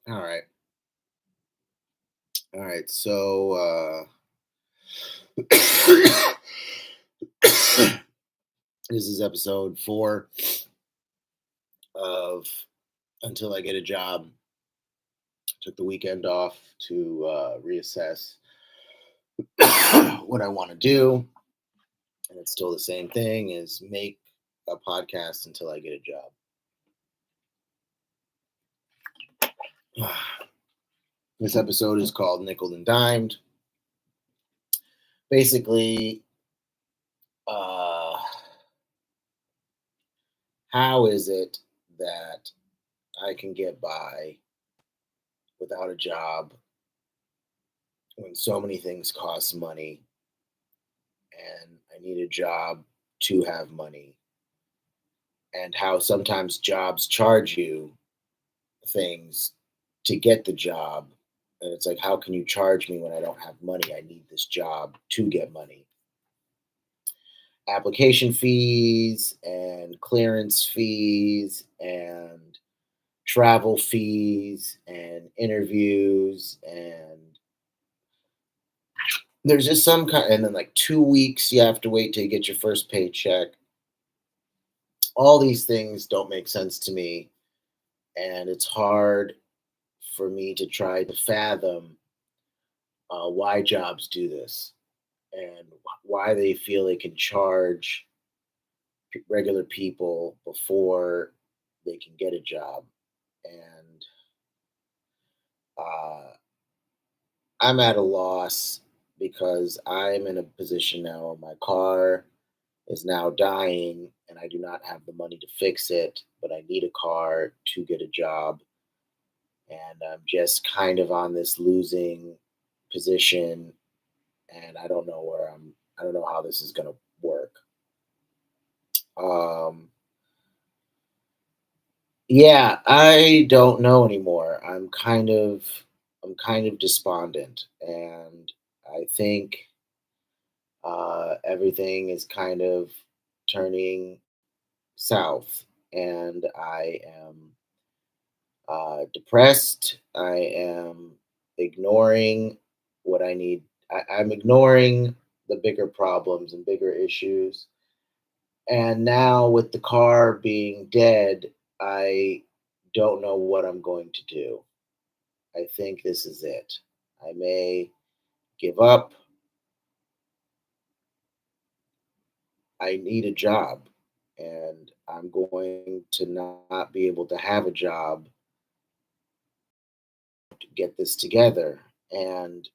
All right. All right. So this is episode 4 of Until I Get a Job. Took the weekend off to reassess what I want to do. And it's still the same thing is make a podcast until I get a job. This episode is called Nickel and Dimed. Basically, uh, how is it that I can get by without a job when so many things cost money and I need a job to have money, and how sometimes jobs charge you things to get the job. And it's like, how can you charge me when I don't have money? I need this job to get money. Application fees and clearance fees and travel fees and interviews, and there's just some kind, and then like 2 weeks you have to wait till you get your first paycheck. All these things don't make sense to me, and it's hard for me to try to fathom why jobs do this and why they feel they can charge regular people before they can get a job. And uh, I'm at a loss because I'm in a position now where my car is now dying and I do not have the money to fix it, but I need a car to get a job. And I'm just kind of on this losing position, and I don't know how this is going to work. Um, yeah, I don't know anymore. I'm kind of despondent, and I think everything is kind of turning south, and I am depressed. I am ignoring what I need. I'm ignoring the bigger problems and bigger issues. And now, with the car being dead, I don't know what I'm going to do. I think this is it. I may give up. I need a job, and I'm going to not be able to have a job to get this together. And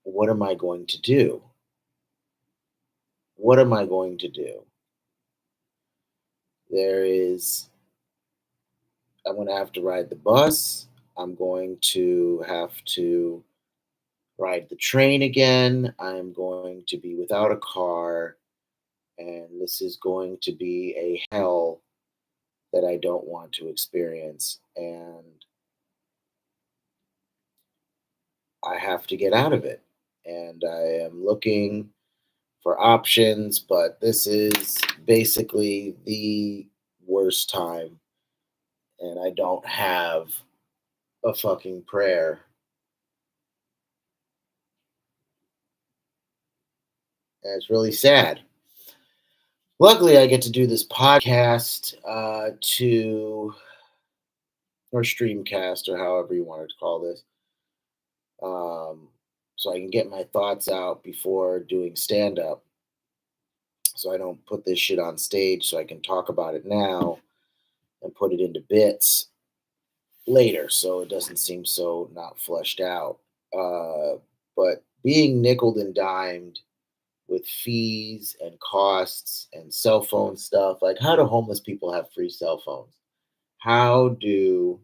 what am I going to do? What am I going to do? There is, I'm going to have to ride the bus. I'm going to have to ride the train again. I'm going to be without a car. And this is going to be a hell that I don't want to experience. And I have to get out of it. And I am looking for options, but this is basically the worst time. And I don't have a fucking prayer. And it's really sad. Luckily, I get to do this podcast or streamcast, or however you wanted to call this, um, so I can get my thoughts out before doing stand up. So I don't put this shit on stage, so I can talk about it now and put it into bits later, so it doesn't seem so not fleshed out. Uh, but being nickled and dimed with fees and costs and cell phone stuff, like, how do homeless people have free cell phones? How do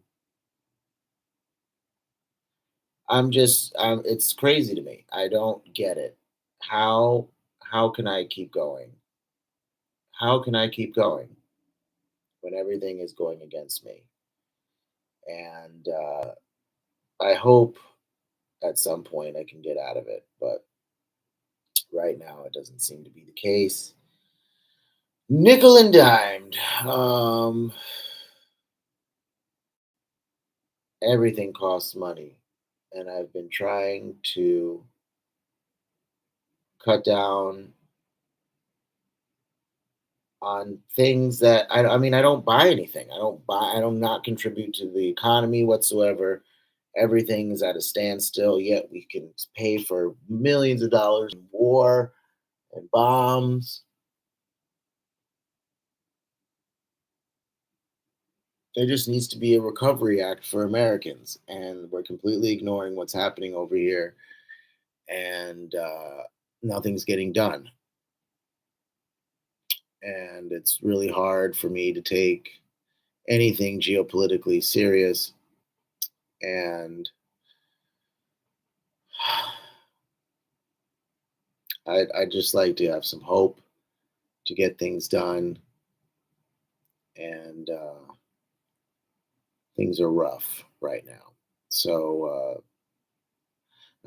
it's crazy to me. I don't get it. How how can I keep going? How can I keep going when everything is going against me? And I hope at some point I can get out of it, but right now it doesn't seem to be the case. Nickel and dimed. everything costs money. And I've been trying to cut down on things that I mean, I don't buy anything. I don't not contribute to the economy whatsoever. Everything is at a standstill, yet we can pay for millions of dollars in war and bombs. There just needs to be a recovery act for Americans, and we're completely ignoring what's happening over here, and nothing's getting done. And it's really hard for me to take anything geopolitically serious. And I just like to have some hope to get things done, and things are rough right now. So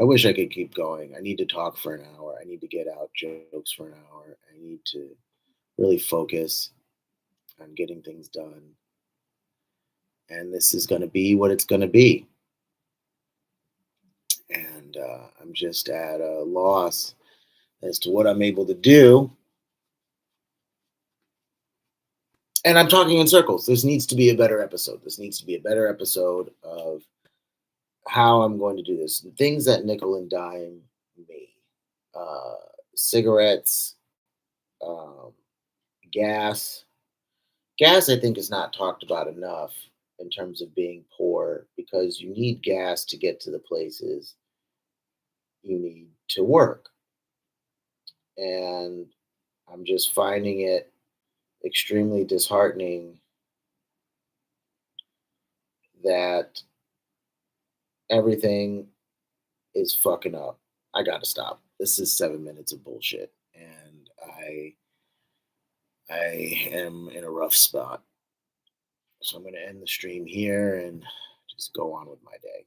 I wish I could keep going. I need to talk for an hour. I need to get out jokes for an hour. I need to really focus on getting things done. And this is going to be what it's going to be. And I'm just at a loss as to what I'm able to do. And I'm talking in circles. This needs to be a better episode. This needs to be a better episode of how I'm going to do this. The things that nickel and dime me: uh, cigarettes, um, gas. Gas, I think, is not talked about enough in terms of being poor, because you need gas to get to the places you need to work. And I'm just finding it extremely disheartening that everything is fucking up. I gotta stop. This is 7 minutes of bullshit, and I am in a rough spot. So I'm gonna end the stream here and just go on with my day.